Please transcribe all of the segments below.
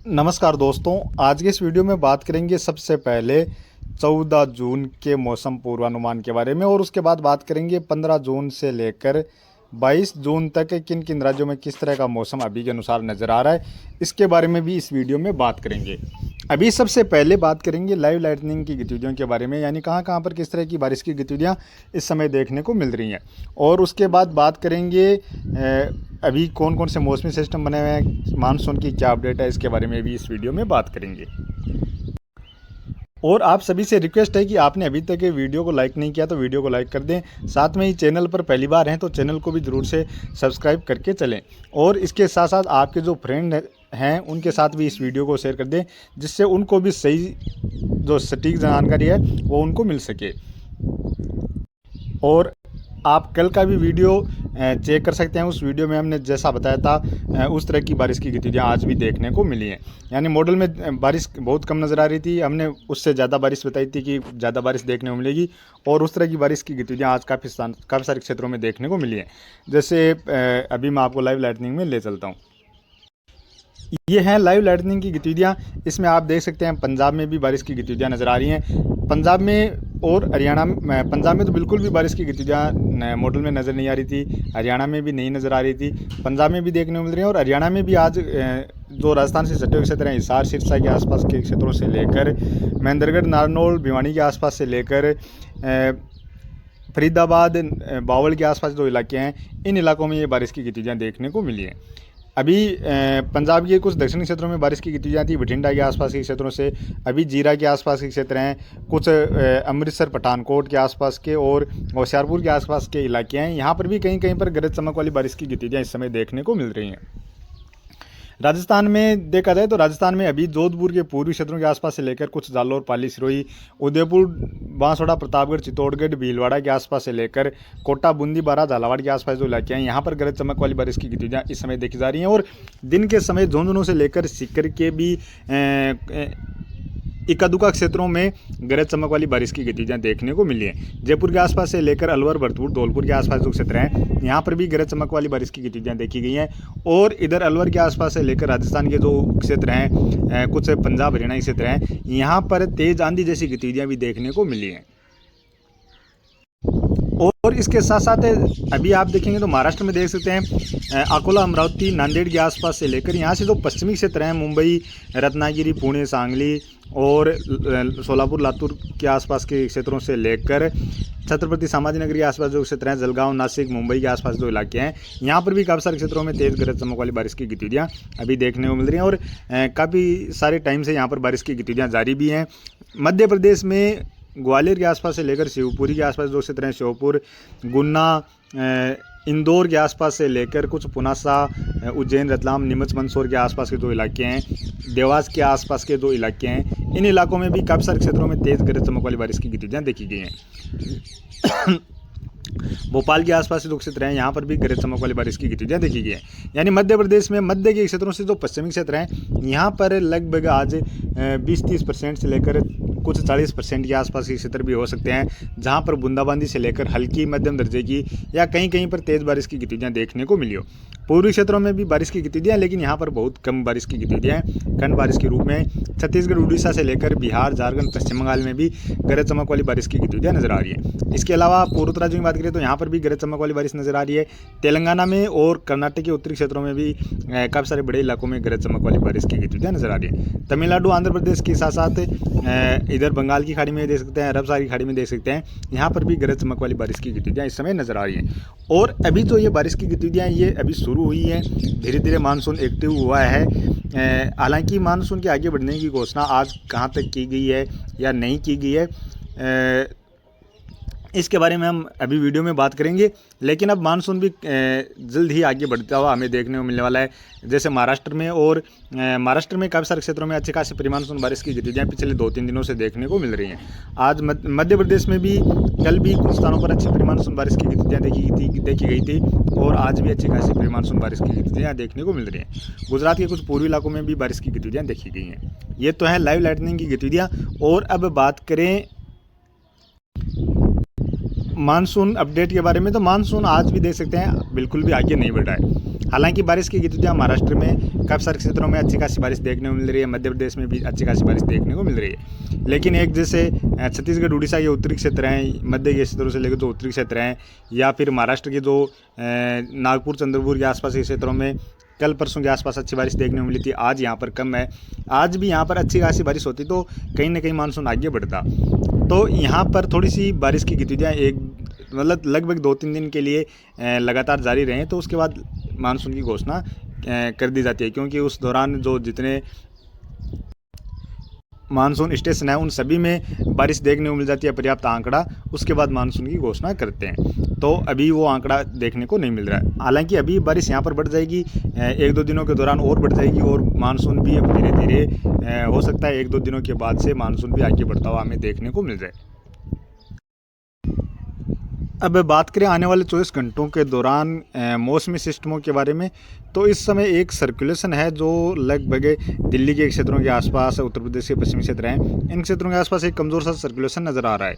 नमस्कार दोस्तों, आज के इस वीडियो में बात करेंगे सबसे पहले 14 जून के मौसम पूर्वानुमान के बारे में और उसके बाद बात करेंगे 15 जून से लेकर 22 जून तक किन किन राज्यों में किस तरह का मौसम अभी के अनुसार नज़र आ रहा है, इसके बारे में भी इस वीडियो में बात करेंगे। अभी सबसे पहले बात करेंगे लाइव लाइटनिंग की गतिविधियों के बारे में, यानी कहाँ कहाँ पर किस तरह की बारिश की गतिविधियाँ इस समय देखने को मिल रही हैं। और उसके बाद बात करेंगे अभी कौन कौन से मौसमी सिस्टम बने हुए हैं, मानसून की क्या अपडेट है, इसके बारे में भी इस वीडियो में बात करेंगे। और आप सभी से रिक्वेस्ट है कि आपने अभी तक ये वीडियो को लाइक नहीं किया तो वीडियो को लाइक कर दें, साथ में ही चैनल पर पहली बार हैं तो चैनल को भी ज़रूर से सब्सक्राइब करके चलें। और इसके साथ साथ आपके जो फ्रेंड हैं उनके साथ भी इस वीडियो को शेयर कर दें, जिससे उनको भी सही जो सटीक जानकारी है वो उनको मिल सके। और आप कल का भी वीडियो चेक कर सकते हैं, उस वीडियो में हमने जैसा बताया था उस तरह की बारिश की गतिविधियाँ आज भी देखने को मिली हैं। यानी मॉडल में बारिश बहुत कम नज़र आ रही थी, हमने उससे ज़्यादा बारिश बताई थी कि ज़्यादा बारिश देखने को मिलेगी, और उस तरह की बारिश की गतिविधियाँ आज काफ़ी सारे क्षेत्रों में देखने को मिली हैं। जैसे अभी मैं आपको लाइव लाइटनिंग में ले चलता हूँ। ये है लाइव लाइटनिंग की गतिविधियाँ। इसमें आप देख सकते हैं पंजाब में भी बारिश की गतिविधियाँ नज़र आ रही हैं। पंजाब में और हरियाणा में, पंजाब में तो बिल्कुल भी बारिश की गतिविधियाँ मॉडल में नज़र नहीं आ रही थी, हरियाणा में भी नहीं नज़र आ रही थी, पंजाब में भी देखने को मिल रही है। और हरियाणा में भी आज जो राजस्थान से सटे हुए क्षेत्र हैं, हिसार सिरसा के आसपास के क्षेत्रों से लेकर महेंद्रगढ़ नारनौल भिवानी के आसपास से लेकर फरीदाबाद बावल के आसपास जो इलाके हैं, इन इलाकों में ये बारिश की गतिविधियाँ देखने को मिली हैं। अभी पंजाब के कुछ दक्षिणी क्षेत्रों में बारिश की गतिविधियाँ थी, बठिंडा के आसपास के क्षेत्रों से, अभी जीरा के आसपास के क्षेत्र हैं, कुछ अमृतसर पठानकोट के आसपास के और होशियारपुर के आसपास के इलाके हैं। यहाँ पर भी कहीं कहीं पर गरज चमक वाली बारिश की गतिविधियाँ इस समय देखने को मिल रही हैं। राजस्थान में देखा जाए तो राजस्थान में अभी जोधपुर के पूर्वी क्षेत्रों के आसपास से लेकर कुछ जालौर, पाली, सिरोही, उदयपुर, बांसवाड़ा, प्रतापगढ़, चित्तौड़गढ़, भीलवाड़ा के आसपास से लेकर कोटा, बूंदी, बारां, झालावाड़ के आसपास जो इलाके हैं, यहाँ पर गरज चमक वाली बारिश की गतिविधियाँ इस समय देखी जा रही हैं। और दिन के समय झुंझुनू से लेकर सीकर के भी इक्का दुक्का क्षेत्रों में गरज चमक वाली बारिश की गतिविधियाँ देखने को मिली है। जयपुर के आसपास से लेकर अलवर, भरतपुर, धौलपुर के आसपास जो क्षेत्र हैं, यहाँ पर भी गरज चमक वाली बारिश की गतिविधियाँ देखी गई हैं। और इधर अलवर के आसपास से लेकर राजस्थान के जो क्षेत्र हैं, कुछ पंजाब हरियाणा के क्षेत्र हैं, यहाँ पर तेज आंधी जैसी गतिविधियाँ भी देखने को मिली हैं। और इसके साथ साथ अभी आप देखेंगे तो महाराष्ट्र में देख सकते हैं अकोला, अमरावती, नांदेड़ के आसपास से लेकर यहाँ से जो पश्चिमी क्षेत्र हैं, मुंबई, रत्नागिरी, पुणे, सांगली और सोलापुर, लातूर के आसपास के क्षेत्रों से लेकर छत्रपति संभाजीनगर के आसपास जो क्षेत्र हैं, जलगांव, नासिक, मुंबई के आसपास जो इलाके हैं, यहाँ पर भी काफ़ी सारे क्षेत्रों में तेज़ गरज चमक वाली बारिश की गतिविधियाँ अभी देखने को मिल रही हैं। और काफ़ी सारे टाइम से यहाँ पर बारिश की गतिविधियाँ जारी भी हैं। मध्य प्रदेश में ग्वालियर के आसपास से लेकर शिवपुरी के आसपास जो क्षेत्र हैं, श्योपुर, गुन्ना, इंदौर के आसपास से लेकर कुछ पुनासा, उज्जैन, रतलाम, नीमच, मंदसौर के आसपास के जो इलाके हैं, देवास के आसपास के जो इलाके हैं, इन इलाकों में भी काफ़ी सारे क्षेत्रों में तेज़ गरज चमक वाली बारिश की गतिविधियाँ देखी गई हैं। भोपाल के आसपास जो क्षेत्र हैं, यहाँ पर भी गरज चमक वाली बारिश की गतिविधियाँ देखी गई है। यानी मध्य प्रदेश में मध्य के क्षेत्रों से जो पश्चिमी क्षेत्र हैं, यहाँ पर लगभग आज 20-30% से लेकर कुछ 40% के आसपास के क्षेत्र भी हो सकते हैं, जहाँ पर बूंदाबांदी से लेकर हल्की मध्यम दर्जे की या कहीं कहीं पर तेज़ बारिश की गतिविधियाँ देखने को मिली हो। पूर्वी क्षेत्रों में भी बारिश की गतिविधियाँ, लेकिन यहाँ पर बहुत कम बारिश की गतिविधियाँ हैं, खंड बारिश के रूप में। छत्तीसगढ़, उड़ीसा से लेकर बिहार, झारखंड, पश्चिम बंगाल में भी गरज चमक वाली बारिश की गतिविधियाँ नजर आ रही है। इसके अलावा पूर्वोत्तर राज्यों की बात करें तो यहाँ पर भी गरज चमक वाली बारिश नजर आ रही है। तेलंगाना में और कर्नाटक के उत्तरी क्षेत्रों में भी काफ़ी सारे बड़े इलाकों में गरज चमक वाली बारिश की गतिविधियाँ नजर आ रही है। तमिलनाडु, आंध्र प्रदेश के साथ साथ इधर बंगाल की खाड़ी में देख सकते हैं, अरब सागर की खाड़ी में देख सकते हैं, यहाँ पर भी गरज चमक वाली बारिश की गतिविधियाँ इस समय नजर आ रही हैं। और अभी जो ये बारिश की गतिविधियाँ ये अभी शुरू हुई हैं, धीरे धीरे मानसून एक्टिव हुआ है। हालांकि मानसून के आगे बढ़ने की घोषणा आज कहाँ तक की गई है या नहीं की गई है, इसके बारे में हम अभी वीडियो में बात करेंगे। लेकिन अब मानसून भी जल्द ही आगे बढ़ता हुआ हमें देखने को मिलने वाला है। जैसे महाराष्ट्र में काफ़ी सारे क्षेत्रों में अच्छे खासी प्री-मानसून बारिश की गतिविधियाँ पिछले 2-3 दिनों से देखने को मिल रही हैं। आज मध्य प्रदेश में भी कल भी कुछ स्थानों पर अच्छी प्री-मानसून बारिश की गतिविधियाँ देखी गई थी और आज भी अच्छी खासी प्री-मानसून बारिश की गतिविधियाँ देखने को मिल रही हैं। गुजरात के कुछ पूर्वी इलाकों में भी बारिश की गतिविधियाँ देखी गई हैं। ये तो है लाइव लाइटनिंग की गतिविधियाँ। और अब बात करें मानसून अपडेट के बारे में, तो मानसून आज भी देख सकते हैं बिल्कुल भी आगे नहीं बढ़ा है। हालांकि बारिश की गतिविधियाँ महाराष्ट्र में काफ़ी सारे क्षेत्रों में अच्छी खासी बारिश देखने को मिल रही है, मध्य प्रदेश में भी अच्छी खासी बारिश देखने को मिल रही है। लेकिन एक जैसे छत्तीसगढ़ उड़ीसा के उत्तरी क्षेत्र हैं, मध्य के क्षेत्रों से लेकर जो उत्तरी क्षेत्र हैं, या फिर महाराष्ट्र के जो नागपुर चंद्रपुर के आसपास के क्षेत्रों में कल परसों के आसपास अच्छी बारिश देखने को मिली थी, आज यहाँ पर कम है। आज भी यहाँ पर अच्छी खासी बारिश होती तो कहीं ना कहीं मानसून आगे बढ़ता। तो यहाँ पर थोड़ी सी बारिश की गतिविधियाँ मतलब लगभग 2-3 दिन के लिए लगातार जारी रहें, तो उसके बाद मानसून की घोषणा कर दी जाती है, क्योंकि उस दौरान जो जितने मानसून स्टेशन है उन सभी में बारिश देखने को मिल जाती है पर्याप्त आंकड़ा, उसके बाद मानसून की घोषणा करते हैं। तो अभी वो आंकड़ा देखने को नहीं मिल रहा है। हालांकि अभी बारिश यहाँ पर बढ़ जाएगी, 1-2 दिनों के दौरान और बढ़ जाएगी, और मानसून भी अब धीरे धीरे हो सकता है 1-2 दिनों के बाद से मानसून भी आगे बढ़ता हुआ हमें देखने को मिल जाए। अब बात करें आने वाले 24 घंटों के दौरान मौसमी सिस्टमों के बारे में, तो इस समय एक सर्कुलेशन है जो लगभग दिल्ली के क्षेत्रों के आसपास, उत्तर प्रदेश के पश्चिमी क्षेत्र हैं, इन क्षेत्रों के आसपास एक कमज़ोर सा सर्कुलेशन नज़र आ रहा है।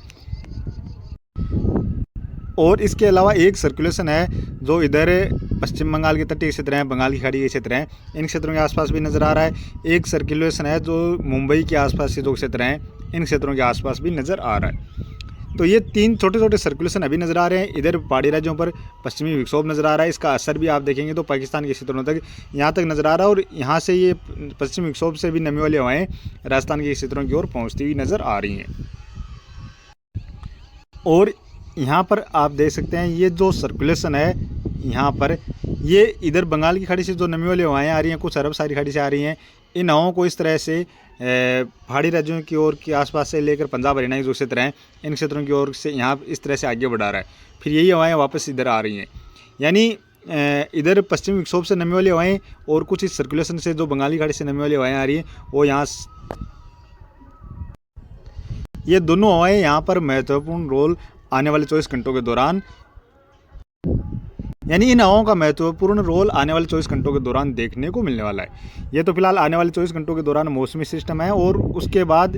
और इसके अलावा एक सर्कुलेशन है जो इधर पश्चिम बंगाल के तटीय क्षेत्र हैं, बंगाल की खाड़ी के क्षेत्र हैं, इन क्षेत्रों के आसपास भी नज़र आ रहा है। एक सर्कुलेशन है जो मुंबई के आसपास के जो क्षेत्र हैं, इन क्षेत्रों के आसपास भी नज़र आ रहा है। तो ये 3 छोटे छोटे सर्कुलेशन अभी नज़र आ रहे हैं। इधर पहाड़ी राज्यों पर पश्चिमी विक्षोभ नज़र आ रहा है, इसका असर भी आप देखेंगे तो पाकिस्तान के क्षेत्रों तक यहाँ तक नज़र आ रहा है, और यहाँ से ये पश्चिमी विक्षोभ से भी नमी वाली हवाएँ राजस्थान के क्षेत्रों की ओर पहुँचती हुई नज़र आ रही हैं। और यहाँ पर आप देख सकते हैं ये जो सर्कुलेशन है यहाँ पर, ये इधर बंगाल की खाड़ी से जो नमी वाली हवाएँ आ रही हैं, कुछ अरब सागरी खाड़ी से आ रही हैं, इन हवाओं को इस तरह से पहाड़ी राज्यों की ओर के आसपास से लेकर पंजाब हरियाणा के जो क्षेत्र हैं, इन क्षेत्रों की ओर से यहाँ इस तरह से आगे बढ़ा रहा है। फिर यही हवाएं वापस इधर आ रही हैं, यानी इधर पश्चिमी विक्षोभ से नमी वाली हवाएं और कुछ इस सर्कुलेशन से जो बंगाली खाड़ी से नमी वाली हवाएं आ रही हैं, वो यहाँ ये दोनों हवाएं यहाँ पर महत्वपूर्ण रोल आने वाले 24 घंटों के दौरान, यानी इन हवाओं का महत्वपूर्ण रोल आने वाले 24 घंटों के दौरान देखने को मिलने वाला है। ये तो फिलहाल आने वाले 24 घंटों के दौरान मौसमी सिस्टम है, और उसके बाद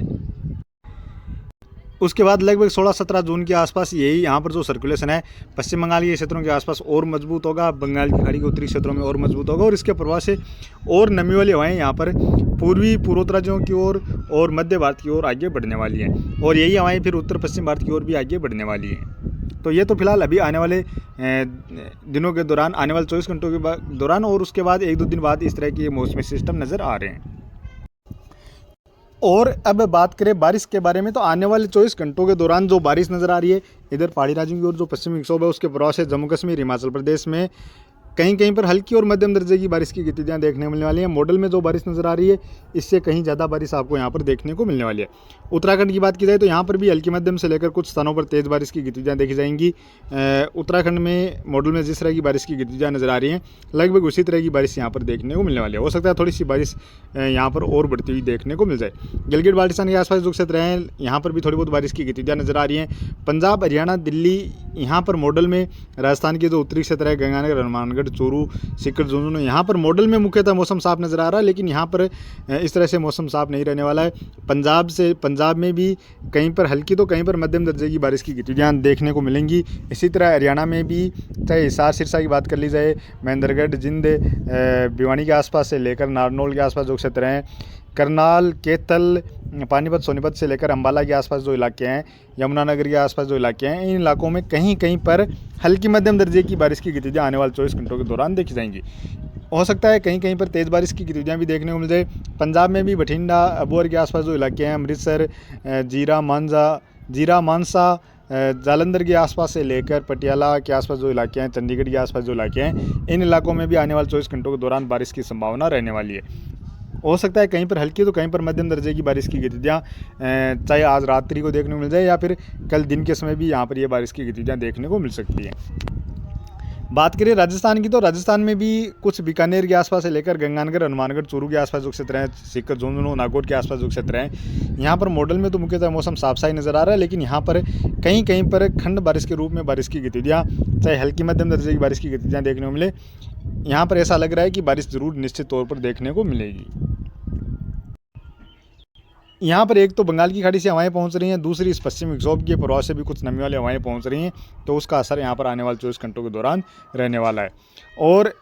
लगभग 16-17 जून के आसपास यही यहाँ पर जो सर्कुलेशन है पश्चिम बंगाल के क्षेत्रों के आसपास और मजबूत होगा, बंगाल की खाड़ी के उत्तरी क्षेत्रों में और मजबूत होगा, और इसके प्रभाव से और नमी वाली हवाएं यहाँ पर पूर्वोत्तर राज्यों की ओर और मध्य भारत की ओर आगे बढ़ने वाली हैं, और यही हवाएं फिर उत्तर पश्चिम भारत की ओर भी आगे बढ़ने वाली हैं। तो ये तो फिलहाल अभी आने वाले दिनों के दौरान, आने वाले 24 घंटों के दौरान, और उसके बाद 1-2 दिन बाद इस तरह के मौसमी सिस्टम नज़र आ रहे हैं। और अब बात करें बारिश के बारे में, तो आने वाले 24 घंटों के दौरान जो बारिश नज़र आ रही है इधर पहाड़ी राज्यों की ओर जो पश्चिमी विक्षोभ है उसके प्रभाव से जम्मू कश्मीर, हिमाचल प्रदेश में कहीं कहीं पर हल्की और मध्यम दर्जे की बारिश की गतिविधियां देखने को मिलने वाली हैं। मॉडल में जो बारिश नज़र आ रही है इससे कहीं ज़्यादा बारिश आपको यहाँ पर देखने को मिलने वाली है। उत्तराखंड की बात की जाए तो यहाँ पर भी हल्की मध्यम से लेकर कुछ स्थानों पर तेज़ बारिश की गतिविधियां देखी जाएंगी। उत्तराखंड में मॉडल में जिस तरह की बारिश की गतिविधियां नज़र आ रही हैं लगभग उसी तरह की बारिश यहाँ पर देखने को मिलने वाली है। हो सकता है थोड़ी सी बारिश यहाँ पर और बढ़ती हुई देखने को मिल जाए। गिलगित बाल्टिस्तान के आसपास जो क्षेत्र हैं यहाँ पर भी थोड़ी बहुत बारिश की गतिविधियां नज़र आ रही हैं। पंजाब, हरियाणा, दिल्ली, यहाँ पर मॉडल में राजस्थान के जो उत्तरी क्षेत्र है गंगानगर, हनुमानगढ़, चूरू, सीकर, झुंझुनू, यहाँ पर मॉडल में मुख्यतः मौसम साफ नज़र आ रहा है, लेकिन यहाँ पर इस तरह से मौसम साफ नहीं रहने वाला है। पंजाब में भी कहीं पर हल्की तो कहीं पर मध्यम दर्जे की बारिश की गतिविधियाँ देखने को मिलेंगी। इसी तरह हरियाणा में भी चाहे हिसार, सिरसा की बात कर ली जाए, महेंद्रगढ़, जिंद, भिवानी के आसपास से लेकर नारनौल के आसपास जो क्षेत्र हैं, करनाल, कैथल, पानीपत, सोनीपत से लेकर अम्बाला के आसपास जो इलाके हैं, यमुनानगर के आसपास जो इलाके हैं, इन इलाकों में कहीं कहीं पर हल्की मध्यम दर्जे की बारिश की गतिविधियाँ आने वाले 24 घंटों के दौरान देखी जाएंगी। हो सकता है कहीं कहीं पर तेज़ बारिश की गतिविधियाँ भी देखने को मिल जाए। पंजाब में भी बठिंडा, अबोहर के आसपास जो इलाके हैं, अमृतसर, जीरा मानसा, जालंधर के आसपास से लेकर पटियाला के आसपास जो इलाके हैं, चंडीगढ़ के आसपास जो इलाके हैं, इन इलाकों में भी आने वाले 24 घंटों के दौरान बारिश की संभावना रहने वाली है। हो सकता है कहीं पर हल्की तो कहीं पर मध्यम दर्जे की बारिश की गतिविधियाँ चाहे आज रात्रि को देखने को मिल जाए या फिर कल दिन के समय भी यहाँ पर ये बारिश की गतिविधियाँ देखने को मिल सकती हैं। बात करें राजस्थान की, तो राजस्थान में भी कुछ बीकानेर के आसपास से लेकर गंगानगर, हनुमानगढ़, चूरू के आसपास जो क्षेत्र हैं, सीकर, झुंझुनू, नागौर के आसपास जो क्षेत्र हैं, यहाँ पर मॉडल में तो मुख्यतः मौसम साफ सा ही नज़र आ रहा है, लेकिन यहाँ पर कहीं कहीं पर खंड बारिश के रूप में बारिश की गतिविधियाँ, चाहे हल्की मध्यम दर्जे की बारिश की गतिविधियाँ देखने को मिले। यहाँ पर ऐसा लग रहा है कि बारिश ज़रूर निश्चित तौर पर देखने को मिलेगी। यहाँ पर एक तो बंगाल की खाड़ी से हवाएं पहुँच रही हैं, दूसरी इस पश्चिमी विक्षोभ के प्रभाव से भी कुछ नमी वाली हवाएं पहुँच रही हैं, तो उसका असर यहाँ पर आने वाले 24 घंटों के दौरान रहने वाला है। और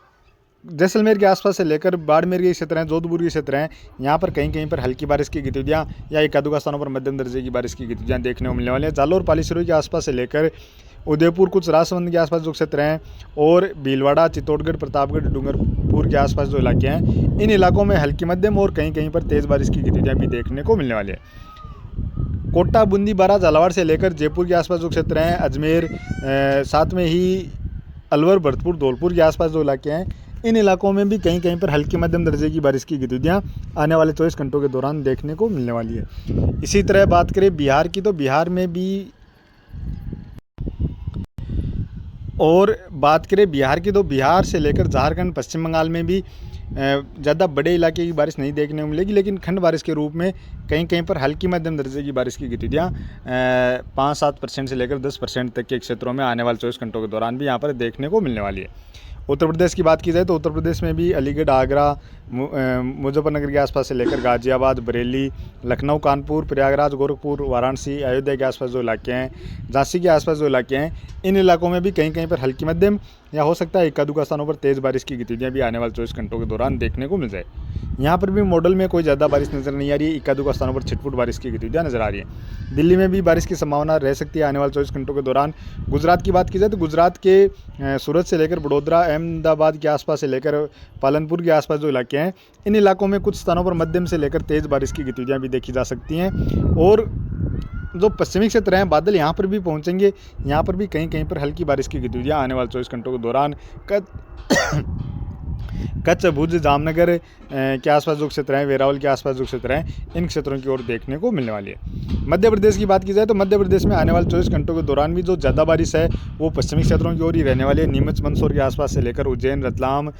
जैसलमेर के आसपास से लेकर बाड़मेर के क्षेत्र हैं, जोधपुर के क्षेत्र हैं, यहाँ पर कहीं कहीं पर हल्की बारिश की गतिविधियाँ या एक आधुका स्थानों पर मध्यम दर्जे की बारिश की गतिविधियाँ देखने को मिलने वाली हैं। जालोर पालीसरोई के आसपास से लेकर उदयपुर, कुछ राजसमंद के आसपास जो क्षेत्र हैं, और भीलवाड़ा, चित्तौड़गढ़, प्रतापगढ़, डूंगरपुर के आसपास जो इलाके हैं, इन इलाकों में हल्की मध्यम और कहीं कहीं पर तेज़ बारिश की गतिविधियाँ भी देखने को मिलने वाली है। कोटा, बूंदी, बारां, झालावाड़ से लेकर जयपुर के आसपास जो क्षेत्र हैं, अजमेर, साथ में ही अलवर, भरतपुर, धौलपुर के आसपास जो इलाके हैं, इन इलाकों में भी कहीं कहीं पर हल्की मध्यम दर्जे की बारिश की गतिविधियाँ आने वाले 24 घंटों के दौरान देखने को मिलने वाली है। इसी तरह बात करें बिहार की, तो बिहार में भी बिहार से लेकर झारखंड, पश्चिम बंगाल में भी ज़्यादा बड़े इलाके की बारिश नहीं देखने को मिलेगी, लेकिन खंड बारिश के रूप में कहीं कहीं पर हल्की मध्यम दर्जे की बारिश की गतिविधियाँ 5-7% से लेकर 10% तक के क्षेत्रों में आने वाले 24 घंटों के दौरान भी यहाँ पर देखने को मिलने वाली है। उत्तर प्रदेश की बात की जाए तो उत्तर प्रदेश में भी अलीगढ़, आगरा, मुजफ्फरनगर के आसपास से लेकर गाजियाबाद, बरेली, लखनऊ, कानपुर, प्रयागराज, गोरखपुर, वाराणसी, अयोध्या के आसपास जो इलाके हैं, झांसी के आसपास जो इलाके हैं, इन इलाकों में भी कहीं कहीं पर हल्की मध्यम या हो सकता है इक्का दुक्का स्थानों पर तेज़ बारिश की गतिविधियाँ भी आने वाले 24 घंटों के दौरान देखने को मिल जाए। यहाँ पर भी मॉडल में कोई ज़्यादा बारिश नज़र नहीं आ रही है, इक्का दुक्का स्थानों पर छिटपुट बारिश की गतिविधियाँ नजर आ रही है। दिल्ली में भी बारिश की संभावना रह सकती है आने वाले 24 घंटों के दौरान। गुजरात की बात की जाए तो गुजरात के सूरत से लेकर बड़ोदरा, अहमदाबाद के आसपास से लेकर पालनपुर के आसपास जो इलाके हैं, इन इलाकों में कुछ स्थानों पर मध्यम से लेकर तेज़ बारिश की गतिविधियाँ भी देखी जा सकती हैं। और जो पश्चिमी क्षेत्र हैं, बादल यहाँ पर भी पहुँचेंगे, यहाँ पर भी कहीं कहीं पर हल्की बारिश की गतिविधियाँ आने वाले 24 घंटों के दौरान कच्छ, भुज, जामनगर के आसपास जो क्षेत्र हैं, वेरावल के आसपास जो क्षेत्र हैं, इन क्षेत्रों की ओर देखने को मिलने वाली है। मध्य प्रदेश की बात की जाए तो मध्य प्रदेश में आने वाले 24 घंटों के दौरान भी जो ज़्यादा बारिश है वो पश्चिमी क्षेत्रों की ओर ही रहने वाली है। नीमच, मंदसौर के आसपास से लेकर उज्जैन, रतलाम,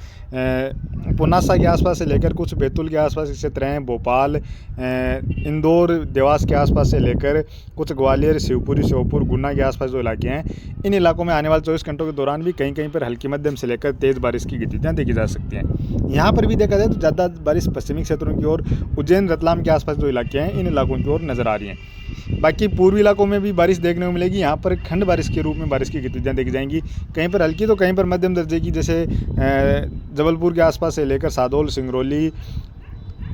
पुनासा के आसपास से लेकर कुछ बैतूल के आसपास के क्षेत्र हैं, भोपाल, इंदौर, देवास के आसपास से लेकर कुछ ग्वालियर, शिवपुरी, श्योपुर, गुना के आसपास जो इलाके हैं, इन इलाकों में आने वाले 24 घंटों के दौरान भी कहीं कहीं पर हल्की मध्यम से लेकर तेज़ बारिश की गतिविधियाँ देखी जा सकती हैं। यहाँ पर भी देखा जाए तो ज़्यादा बारिश पश्चिमी क्षेत्रों की ओर, उज्जैन, रतलाम के आसपास जो इलाके हैं, इन इलाकों की ओर नज़र आ रही हैं। बाकी पूर्वी इलाकों में भी बारिश देखने को मिलेगी। यहाँ पर खंड बारिश के रूप में बारिश की गतिविधियाँ देखी जाएंगी, कहीं पर हल्की तो कहीं पर मध्यम दर्जे की, जैसे जबलपुर के आसपास से लेकर सादौल, सिंगरौली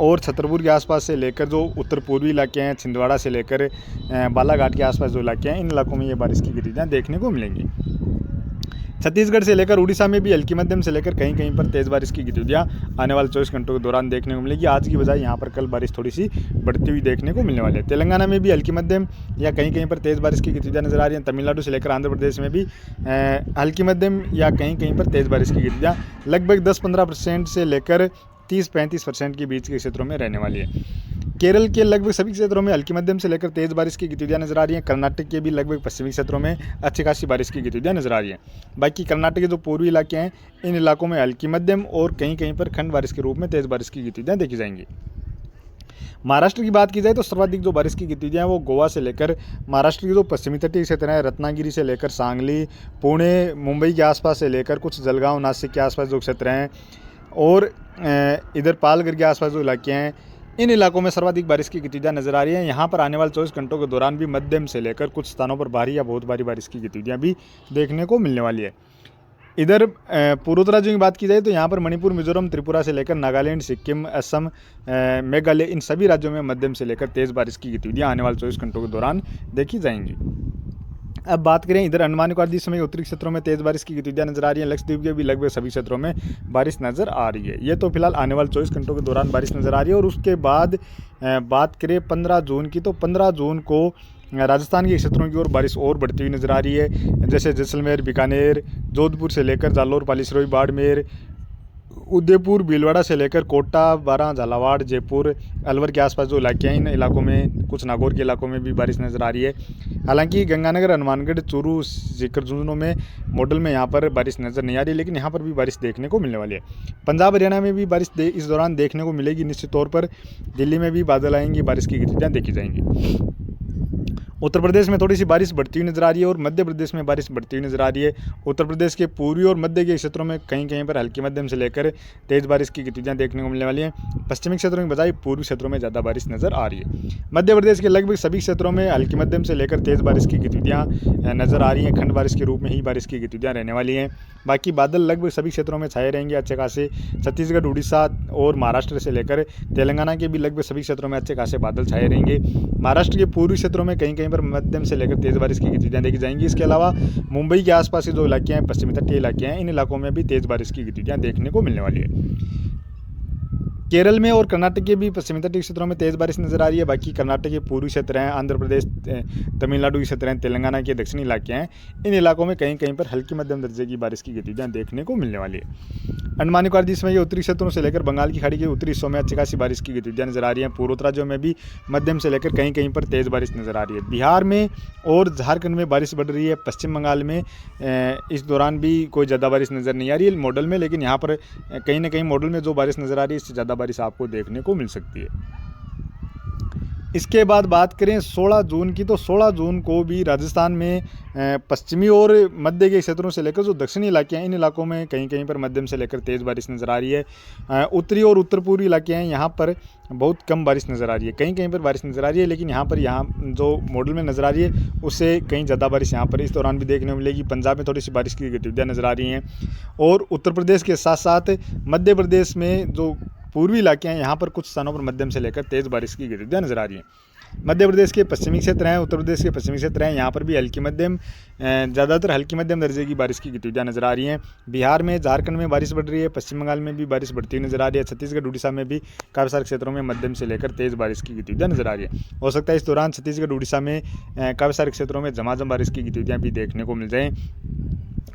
और छतरपुर के आसपास से लेकर जो उत्तर पूर्वी इलाके हैं, छिंदवाड़ा से लेकर बालाघाट के आसपास जो इलाके हैं, इन इलाकों में ये बारिश की गतिविधियाँ देखने को मिलेंगी। छत्तीसगढ़ से लेकर उड़ीसा में भी हल्की मध्यम से लेकर कहीं कहीं पर तेज़ बारिश की गतिविधियाँ आने वाले 24 घंटों के दौरान देखने को मिलेगी। आज की बजाय यहाँ पर कल बारिश थोड़ी सी बढ़ती हुई देखने को मिलने वाली है। तेलंगाना में भी हल्की मध्यम या कहीं कहीं पर तेज़ बारिश की गतिविधियाँ नजर आ रही हैं। तमिलनाडु से लेकर आंध्र प्रदेश में भी हल्की मध्यम या कहीं कहीं पर तेज़ बारिश की गतिविधियाँ लगभग 10-15% से लेकर 30-35% के बीच के क्षेत्रों में रहने वाली है। केरल के लगभग सभी क्षेत्रों में हल्की मध्यम से लेकर तेज़ बारिश की गतिविधियाँ नजर आ रही हैं। कर्नाटक के भी लगभग पश्चिमी क्षेत्रों में अच्छी खासी बारिश की गतिविधियाँ नजर आ रही हैं। बाकी कर्नाटक के जो पूर्वी इलाके हैं, इन इलाकों में हल्की मध्यम और कहीं कहीं पर खंड बारिश के रूप में तेज़ बारिश की गतिविधियाँ देखी जाएंगी। महाराष्ट्र की बात की जाए तो सर्वाधिक जो बारिश की गतिविधियाँ हैं वो गोवा से लेकर महाराष्ट्र के जो पश्चिमी तटीय क्षेत्र हैं, रत्नागिरी से लेकर सांगली, पुणे, मुंबई के आसपास से लेकर कुछ जलगांव, नासिक के आसपास जो क्षेत्र हैं, और इधर पालघर के आसपास जो इलाके हैं, इन इलाकों में सर्वाधिक बारिश की गतिविधियाँ नजर आ रही हैं। यहाँ पर आने वाले 24 घंटों के दौरान भी मध्यम से लेकर कुछ स्थानों पर भारी या बहुत भारी बारिश की गतिविधियाँ भी देखने को मिलने वाली है। इधर पूर्वोत्तर राज्यों की बात की जाए तो यहाँ पर मणिपुर, मिजोरम, त्रिपुरा से लेकर नागालैंड, सिक्किम, असम, मेघालय, इन सभी राज्यों में मध्यम से लेकर तेज़ बारिश की गतिविधियाँ आने वाले 24 घंटों के दौरान देखी जाएंगी। अब बात करें इधर अंडमान निकोबार द्वीप समूह के उत्तरी क्षेत्रों में तेज़ बारिश की गतिविधियाँ नजर आ रही हैं। लक्षद्वीप के भी लगभग सभी क्षेत्रों में बारिश नज़र आ रही है। ये तो फिलहाल आने वाले 24 घंटों के दौरान बारिश नज़र आ रही है। और उसके बाद बात करें 15 जून की, तो 15 जून को राजस्थान के क्षेत्रों की ओर बारिश और बढ़ती हुई नज़र आ रही है। जैसे जैसलमेर, बीकानेर, जोधपुर से लेकर जालोर, पालीसरोई, बाड़मेर, उदयपुर, भीलवाड़ा से लेकर कोटा, बारां, झालावाड़, जयपुर, अलवर के आसपास जो इलाके हैं, इन इलाकों में, कुछ नागौर के इलाकों में भी बारिश नज़र आ रही है। हालांकि गंगानगर, हनुमानगढ़, चूरू, सीकर, झुंझुनू में मॉडल में यहाँ पर बारिश नज़र नहीं आ रही, लेकिन यहाँ पर भी बारिश देखने को मिलने वाली है। पंजाब, हरियाणा में भी बारिश इस दौरान देखने को मिलेगी निश्चित तौर पर। दिल्ली में भी बादल आएंगे, बारिश की गतिविधियाँ देखी जाएंगी। उत्तर प्रदेश में थोड़ी सी बारिश बढ़ती हुई नजर आ रही है और मध्य प्रदेश में बारिश बढ़ती हुई नजर आ रही है। उत्तर प्रदेश के पूर्वी और मध्य के क्षेत्रों में कहीं कहीं पर हल्की मध्यम से लेकर तेज बारिश की गतिविधियां देखने को मिलने वाली हैं। पश्चिमी क्षेत्रों की बजाय पूर्वी क्षेत्रों में ज़्यादा बारिश नजर आ रही है। मध्य प्रदेश के लगभग सभी क्षेत्रों में हल्की मध्यम से लेकर तेज बारिश की गतिविधियां नजर आ रही हैं। खंड बारिश के रूप में ही बारिश की गतिविधियां रहने वाली हैं। बाकी बादल लगभग सभी क्षेत्रों में छाए रहेंगे अच्छे खासे। छत्तीसगढ़, उड़ीसा और महाराष्ट्र से लेकर तेलंगाना के भी लगभग सभी क्षेत्रों में अच्छे खासे बादल छाए रहेंगे। महाराष्ट्र के पूर्वी क्षेत्रों में कहीं कहीं पर मध्यम से लेकर तेज बारिश की गतिविधियां देखी जाएंगी। इसके अलावा मुंबई के आसपास के जो इलाके हैं, पश्चिमी तटीय इलाके हैं, इन इलाकों में भी तेज बारिश की गतिविधियां देखने को मिलने वाली है। केरल में और कर्नाटक के भी पश्चिमी तटीय क्षेत्रों में तेज बारिश नजर आ रही है। बाकी कर्नाटक के पूर्वी क्षेत्र हैं, आंध्र प्रदेश, तमिलनाडु के क्षेत्र हैं, तेलंगाना के दक्षिणी इलाके हैं, इन इलाकों में कहीं कहीं पर हल्की मध्यम दर्जे की बारिश की गतिविधियां देखने को मिलने वाली है। अंडमान निकोबार द्वीप समूह के उत्तरी क्षेत्रों से लेकर बंगाल की खाड़ी के उत्तरी हिस्सों में अच्छी खासी बारिश की गतिविधियां नजर आ रही हैं। पूर्वोत्तर राज्यों में भी मध्यम से लेकर कहीं कहीं पर तेज बारिश नजर आ रही है। बिहार में और झारखंड में बारिश बढ़ रही है। पश्चिम बंगाल में इस दौरान भी कोई ज़्यादा बारिश नज़र नहीं आ रही है मॉडल में, लेकिन यहाँ पर कहीं ना कहीं मॉडल में जो बारिश नज़र आ रही है इससे ज़्यादा बारिश आपको देखने को मिल सकती है। इसके बाद बात करें 16 जून की, तो 16 जून को भी राजस्थान में पश्चिमी और मध्य के क्षेत्रों से लेकर जो दक्षिणी इलाके हैं, इन इलाकों में कहीं कहीं पर मध्यम से लेकर तेज़ बारिश नज़र आ रही है। उत्तरी और उत्तर पूर्वी इलाके हैं, यहाँ पर बहुत कम बारिश नज़र आ रही है। कहीं कहीं पर बारिश नज़र आ रही है, लेकिन यहाँ जो मॉडल में नज़र आ रही है उससे कहीं ज़्यादा बारिश यहाँ पर इस दौरान भी देखने को मिलेगी। पंजाब में थोड़ी सी बारिश की गतिविधियाँ नज़र आ रही हैं और उत्तर प्रदेश के साथ साथ मध्य प्रदेश में जो पूर्वी इलाके हैं, यहाँ पर कुछ स्थानों पर मध्यम से लेकर तेज़ बारिश की गतिविधियाँ नज़र आ रही हैं। मध्य प्रदेश के पश्चिमी क्षेत्र हैं, उत्तर प्रदेश के पश्चिमी क्षेत्र हैं, यहाँ पर भी हल्की मध्यम, ज़्यादातर हल्की मध्यम दर्जे की बारिश की गतिविधियाँ नज़र आ रही हैं। बिहार में, झारखंड में बारिश बढ़ रही है। पश्चिम बंगाल में भी बारिश बढ़ती हुई नज़र आ रही है। छत्तीसगढ़, उड़ीसा में भी काफ़ी सारे क्षेत्रों में मध्यम से लेकर तेज़ बारिश की गतिविधियाँ नज़र आ रही है। हो सकता है इस दौरान छत्तीसगढ़, उड़ीसा में काफ़ी सारे क्षेत्रों में झमाझम बारिश की गतिविधियाँ भी देखने को मिल जाएँ।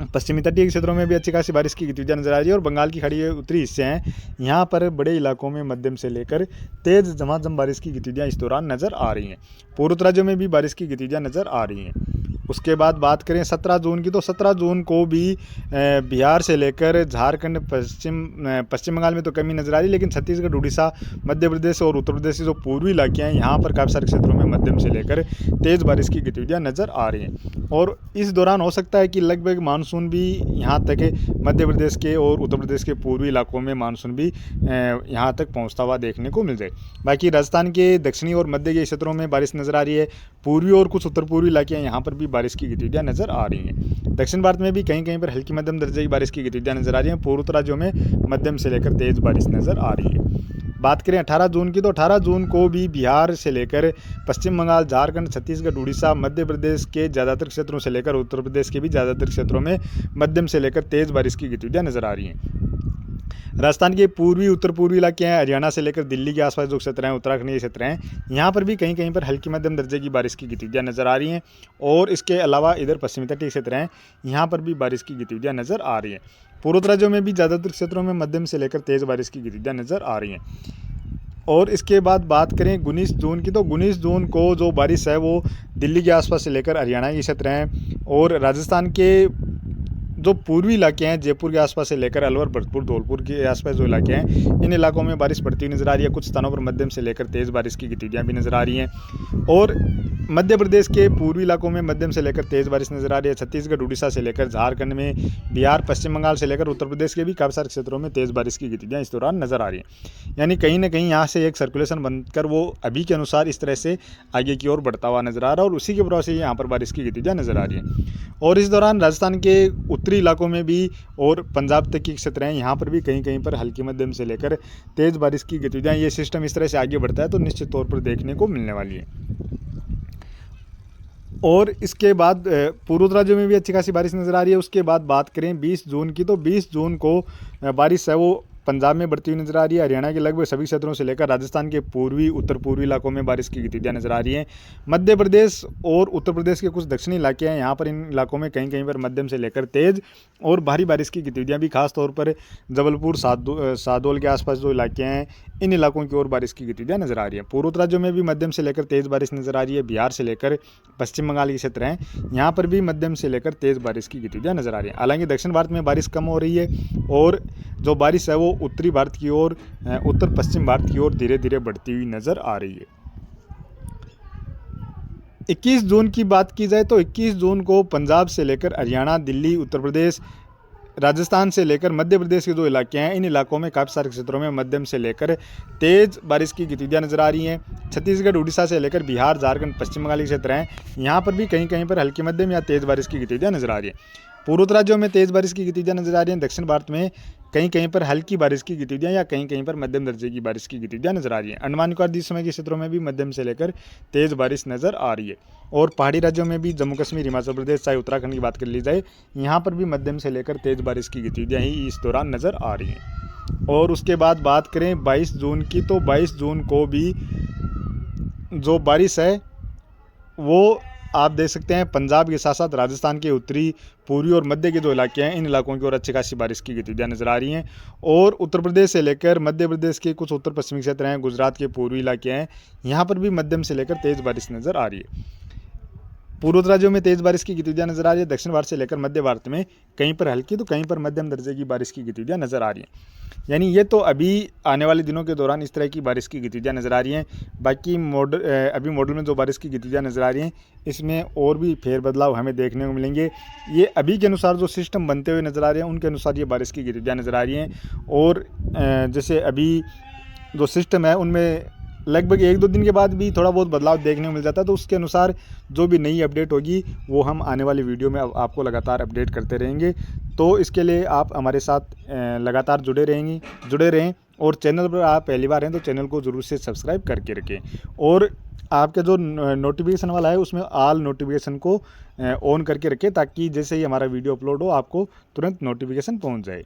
पश्चिमी तटीय क्षेत्रों में भी अच्छी खासी बारिश की गतिविधियां नजर आ रही है और बंगाल की खाड़ी के उत्तरी हिस्से हैं, यहाँ पर बड़े इलाकों में मध्यम से लेकर तेज झमाझम बारिश की गतिविधियां इस दौरान नजर आ रही हैं। पूर्वोत्तर राज्यों में भी बारिश की गतिविधियां नजर आ रही हैं। उसके बाद बात करें 17 जून की, तो 17 जून को भी बिहार से लेकर झारखंड, पश्चिम बंगाल में तो कमी नजर आ रही है, लेकिन छत्तीसगढ़, उड़ीसा, मध्य प्रदेश और उत्तर प्रदेश के जो पूर्वी इलाके हैं, यहाँ पर काफ़ी सारे क्षेत्रों में मध्यम से लेकर तेज़ बारिश की गतिविधियाँ नजर आ रही हैं। और इस दौरान हो सकता है कि लगभग मानसून भी यहाँ तक मध्य प्रदेश के और उत्तर प्रदेश के पूर्वी इलाकों में मानसून भी यहाँ तक पहुँचता हुआ देखने को मिल जाए। बाकी राजस्थान के दक्षिणी और मध्य के क्षेत्रों में बारिश नजर आ रही है। पूर्वी और कुछ उत्तर पूर्वी इलाके हैं, यहाँ पर भी बारिश की गतिविधियाँ नजर आ रही हैं। दक्षिण भारत में भी कहीं कहीं पर हल्की मध्यम दर्जे की बारिश की गतिविधियाँ नजर आ रही हैं। पूर्वोत्तर राज्यों में मध्यम से लेकर तेज बारिश नजर आ रही है। बात करें 18 जून की, तो 18 जून को भी बिहार से लेकर पश्चिम बंगाल, झारखंड, छत्तीसगढ़, उड़ीसा, मध्य प्रदेश के ज़्यादातर क्षेत्रों से लेकर उत्तर प्रदेश के भी ज़्यादातर क्षेत्रों में मध्यम से लेकर तेज़ बारिश की गतिविधियाँ नजर आ रही हैं। राजस्थान के पूर्वी, उत्तर पूर्वी इलाके हैं, हरियाणा से लेकर दिल्ली के आसपास जो क्षेत्र हैं, उत्तराखंड के क्षेत्र हैं, यहाँ पर भी कहीं कहीं पर हल्की मध्यम दर्जे की बारिश की गतिविधियाँ नजर आ रही हैं। और इसके अलावा इधर पश्चिमी तटीय क्षेत्र हैं, यहाँ पर भी बारिश की गतिविधियाँ नजर आ रही हैं। पूर्वोत्तर राज्यों में भी ज़्यादातर क्षेत्रों में मध्यम से लेकर तेज़ बारिश की गतिविधियाँ नजर आ रही हैं। और इसके बाद बात करें 19 जून की, तो 19 जून को जो बारिश है वो दिल्ली के आसपास से लेकर हरियाणा के क्षेत्र हैं और राजस्थान के जो पूर्वी इलाके हैं, जयपुर के आसपास से लेकर अलवर, भरतपुर, धौलपुर के आसपास जो इलाके हैं, इन इलाकों में बारिश बढ़ती हुई नजर आ रही है। कुछ स्थानों पर मध्यम से लेकर तेज़ बारिश की गतिविधियाँ भी नजर आ रही हैं। और मध्य प्रदेश के पूर्वी इलाकों में मध्यम से लेकर तेज़ बारिश नजर आ रही है। छत्तीसगढ़, उड़ीसा से लेकर झारखंड में, बिहार, पश्चिम बंगाल से लेकर उत्तर प्रदेश के भी काफ़ी सारे क्षेत्रों में तेज़ बारिश की गतिविधियाँ इस दौरान नजर आ रही हैं। यानी कहीं ना कहीं यहाँ से एक सर्कुलेशन बनकर वो अभी के अनुसार इस तरह से आगे की ओर बढ़ता हुआ नजर आ रहा है और उसी के प्रभाव से यहाँ पर बारिश की गतिविधियाँ नजर आ रही हैं। और इस दौरान राजस्थान के उत्तरी इलाकों में भी और पंजाब तक के क्षेत्र हैं, यहाँ पर भी कहीं कहीं पर हल्की मध्यम से लेकर तेज़ बारिश की गतिविधियाँ, ये सिस्टम इस तरह से आगे बढ़ता है तो निश्चित तौर पर देखने को मिलने वाली है। और इसके बाद पूर्वोत्तर राज्यों में भी अच्छी खासी बारिश नज़र आ रही है। उसके बाद बात करें 20 जून की, तो 20 जून को बारिश है वो पंजाब में बढ़ती हुई नजर आ रही है। हरियाणा के लगभग सभी क्षेत्रों से लेकर राजस्थान के पूर्वी, उत्तर पूर्वी इलाकों में बारिश की गतिविधियाँ नजर आ रही हैं। मध्य प्रदेश और उत्तर प्रदेश के कुछ दक्षिणी इलाके हैं, यहाँ पर इन इलाकों में कहीं कहीं पर मध्यम से लेकर तेज और भारी बारिश की गतिविधियाँ भी, खास तौर पर जबलपुर, सादोल के आसपास जो इलाके हैं, इन इलाकों की ओर बारिश की गतिविधियाँ नजर आ रही है। पूर्वोत्तर राज्यों में भी मध्यम से लेकर तेज बारिश नजर आ रही है। बिहार से लेकर पश्चिम बंगाल के क्षेत्र हैं, यहाँ पर भी मध्यम से लेकर तेज बारिश की गतिविधियाँ नजर आ रही है। हालांकि दक्षिण भारत में बारिश कम हो रही है और जो बारिश है वो उत्तरी भारत की ओर, उत्तर पश्चिम भारत की ओर धीरे धीरे बढ़ती हुई नजर आ रही है। 21 जून की बात की जाए तो 21 जून को पंजाब से लेकर हरियाणा, दिल्ली, उत्तर प्रदेश, राजस्थान से लेकर मध्य प्रदेश के जो इलाके हैं, इन इलाकों में काफ़ी सारे क्षेत्रों में मध्यम से लेकर तेज़ बारिश की गतिविधियां नजर आ रही हैं। छत्तीसगढ़, उड़ीसा से लेकर बिहार, झारखंड, पश्चिम बंगाल के क्षेत्र हैं, यहाँ पर भी कहीं कहीं पर हल्की मध्यम या तेज़ बारिश की गतिविधियां नजर आ रही है। पूर्वोत्तर राज्यों में तेज़ बारिश की गतिविधियां नजर आ रही हैं। दक्षिण भारत में कहीं कहीं पर हल्की बारिश की गतिविधियां या कहीं कहीं पर मध्यम दर्जे की बारिश की गतिविधियां नजर आ रही हैं। अंडमान निकोबार द्वीप समूह के क्षेत्रों में भी मध्यम से लेकर तेज़ बारिश नजर आ रही है। और पहाड़ी राज्यों में भी जम्मू कश्मीर, हिमाचल प्रदेश, चाहे उत्तराखंड की बात कर ली जाए, यहाँ पर भी मध्यम से लेकर तेज़ बारिश की गतिविधियाँ ही इस दौरान नज़र आ रही हैं। और उसके बाद बात करें 22 जून की, तो 22 जून को भी जो बारिश है वो आप देख सकते हैं पंजाब के साथ साथ राजस्थान के उत्तरी, पूर्वी और मध्य के जो इलाके हैं, इन इलाकों की ओर अच्छी खासी बारिश की गतिविधियां नजर आ रही हैं। और उत्तर प्रदेश से लेकर मध्य प्रदेश के कुछ उत्तर पश्चिमी क्षेत्र हैं, गुजरात के पूर्वी इलाके हैं, यहाँ पर भी मध्यम से लेकर तेज़ बारिश नजर आ रही है। पूर्वोत्तर राज्यों में तेज़ बारिश की गतिविधियां नजर आ रही है। दक्षिण भारत से लेकर मध्य भारत में कहीं पर हल्की तो कहीं पर मध्यम दर्जे की बारिश की गतिविधियां नजर आ रही हैं। यानी ये तो अभी आने वाले दिनों के दौरान इस तरह की बारिश की गतिविधियां नजर आ रही हैं। बाकी अभी मॉडल में जो बारिश की गतिविधियां नजर आ रही हैं, इसमें और भी फेरबदलाव हमें देखने को मिलेंगे। ये अभी के अनुसार जो सिस्टम बनते हुए नजर आ रहे हैं, उनके अनुसार ये बारिश की गतिविधियां नजर आ रही हैं। और जैसे अभी जो सिस्टम है उनमें लगभग 1-2 दिन के बाद भी थोड़ा बहुत बदलाव देखने को मिल जाता है, तो उसके अनुसार जो भी नई अपडेट होगी वो हम आने वाली वीडियो में आपको लगातार अपडेट करते रहेंगे। तो इसके लिए आप हमारे साथ लगातार जुड़े रहें। और चैनल पर आप पहली बार हैं तो चैनल को ज़रूर से सब्सक्राइब करके रखें। और आपके जो नोटिफिकेशन वाला है उसमें ऑल नोटिफिकेशन को ऑन करके रखें, ताकि जैसे ही हमारा वीडियो अपलोड हो आपको तुरंत नोटिफिकेशन पहुँच जाए।